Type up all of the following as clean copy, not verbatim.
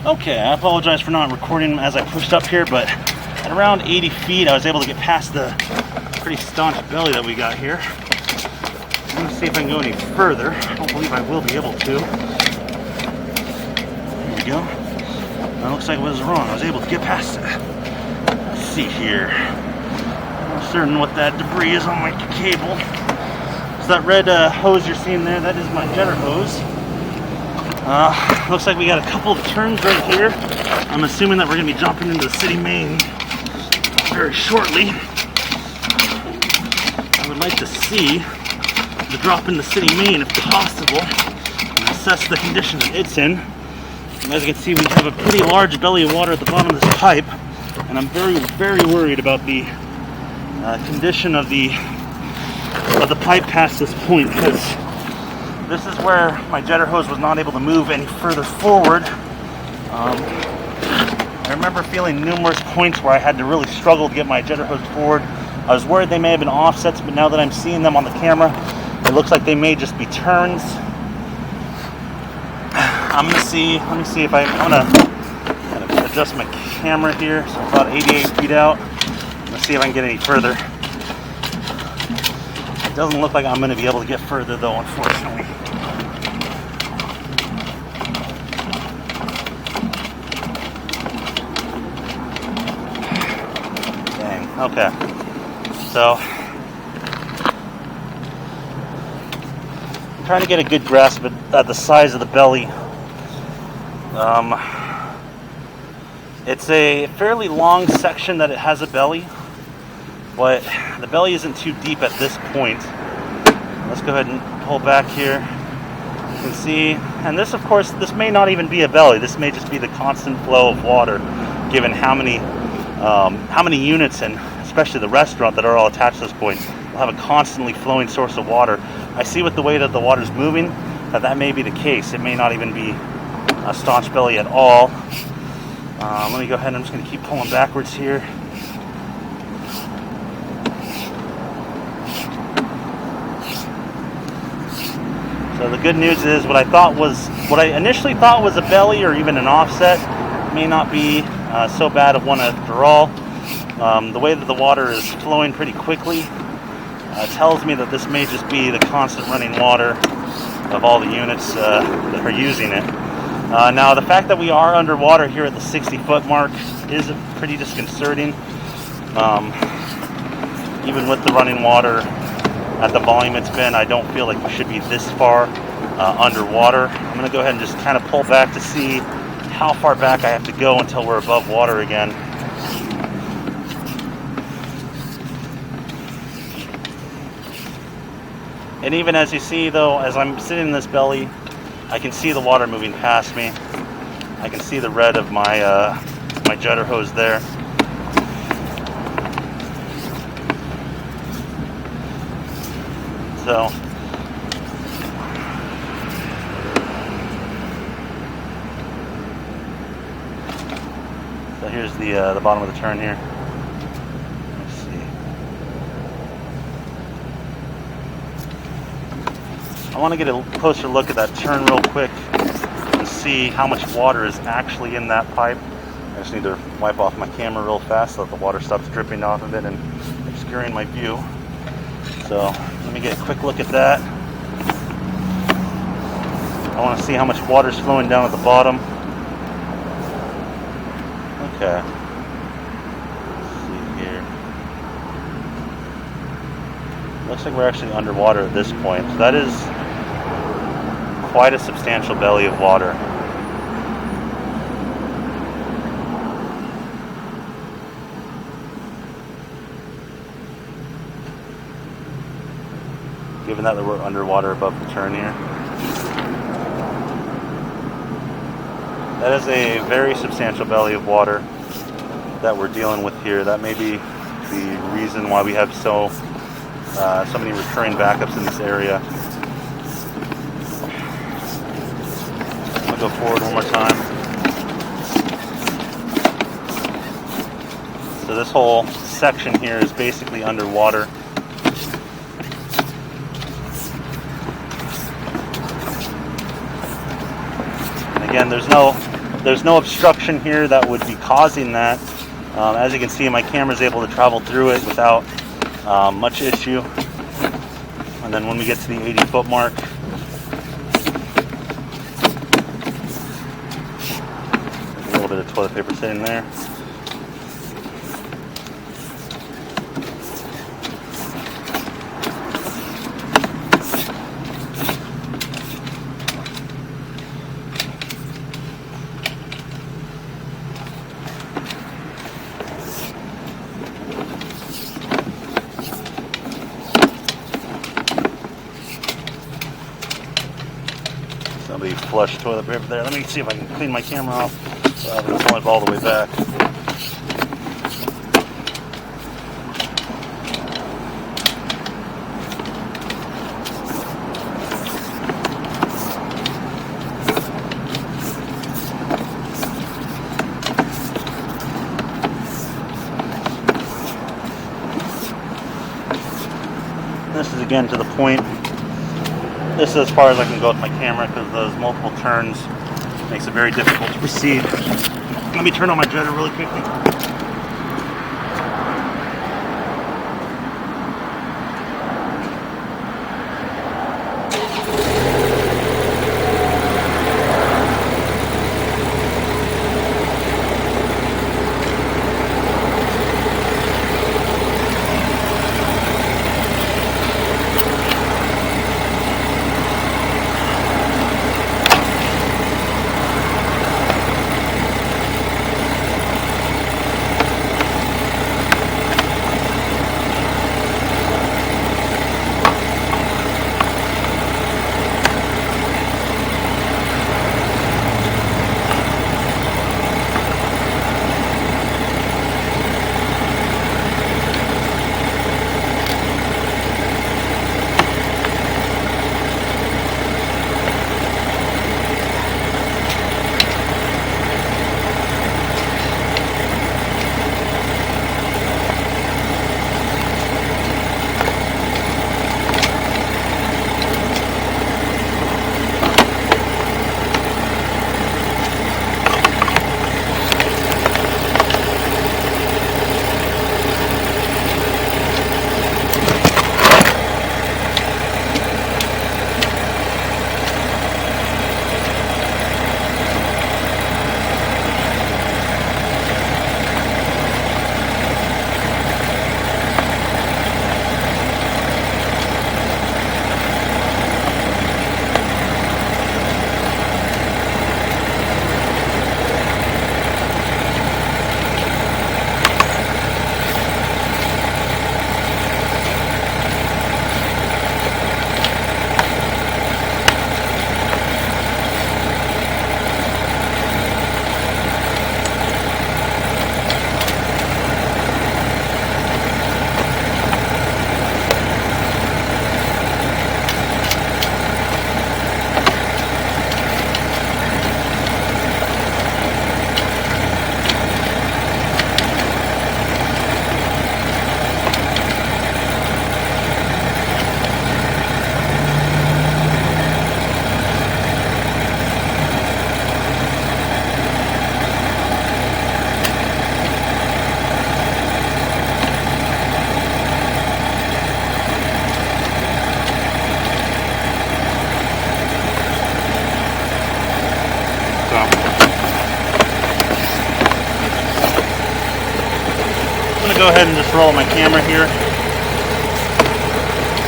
Okay, I apologize for not recording as I pushed up here, but at around 80 feet I was able to get past the pretty staunch belly that we got here. Let me see if I can go any further. I don't believe I will be able to. There we go. That looks like I was wrong. I was able to get past it. Let's see here. I'm not certain what that debris is on my cable. So that red hose you're seeing there, that is my jetter hose. Looks like we got a couple of turns right here. I'm assuming that we're going to be jumping into the city main very shortly. I would like to see the drop in the city main if possible and assess the condition that it's in. And as you can see, we have a pretty large belly of water at the bottom of this pipe, and I'm very, very worried about the condition of the pipe past this point, because this is where my jetter hose was not able to move any further forward. I remember feeling numerous points where I had to really struggle to get my jetter hose forward. I was worried they may have been offsets, but now that I'm seeing them on the camera, it looks like they may just be turns. Let me see if I'm gonna adjust my camera here. So I'm about 88 feet out. Let's see if I can get any further. It doesn't look like I'm gonna be able to get further though, unfortunately. Dang, okay. So I'm trying to get a good grasp at the size of the belly. It's a fairly long section that it has a belly, but the belly isn't too deep at this point. Let's go ahead and pull back here. You can see, and this, of course, this may not even be a belly. This may just be the constant flow of water, given how many units, and especially the restaurant, that are all attached to this point. We'll have a constantly flowing source of water. I see with the way that the water's moving that may be the case. It may not even be a staunch belly at all. Let me go ahead and I'm just going to keep pulling backwards here. So the good news is what I initially thought was a belly or even an offset may not be so bad of one after all. The way that the water is flowing pretty quickly tells me that this may just be the constant running water of all the units that are using it. Now, the fact that we are underwater here at the 60-foot mark is pretty disconcerting. Even with the running water at the volume it's been, I don't feel like we should be this far underwater. I'm going to go ahead and just kind of pull back to see how far back I have to go until we're above water again. And even as you see, though, as I'm sitting in this belly, I can see the water moving past me. I can see the red of my my jetter hose there. So here's the bottom of the turn here. Let's see. I want to get a closer look at that turn real quick and see how much water is actually in that pipe. I just need to wipe off my camera real fast so that the water stops dripping off of it and obscuring my view. So let me get a quick look at that. I want to see how much water is flowing down at the bottom. Okay. Let's see here. Looks like we're actually underwater at this point. So that is quite a substantial belly of water. Given that we're underwater above the turn here. That is a very substantial belly of water that we're dealing with here. That may be the reason why we have so many recurring backups in this area. I'm gonna go forward one more time. So this whole section here is basically underwater. Again, there's there's no obstruction here that would be causing that. As you can see, my camera is able to travel through it without much issue. And then when we get to the 80-foot mark, a little bit of toilet paper sitting there. Somebody flushed toilet paper there. Let me see if I can clean my camera off so I haven't pulled it all the way back. This is again to the point. This is as far as I can go with my camera because those multiple turns makes it very difficult to proceed. Let me turn on my jetter really quickly. Go ahead and just roll my camera here.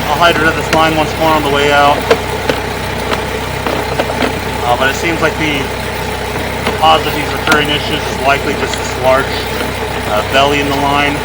I'll hydrate this line once more on the way out. But it seems like the cause of these recurring issues is likely just this large belly in the line.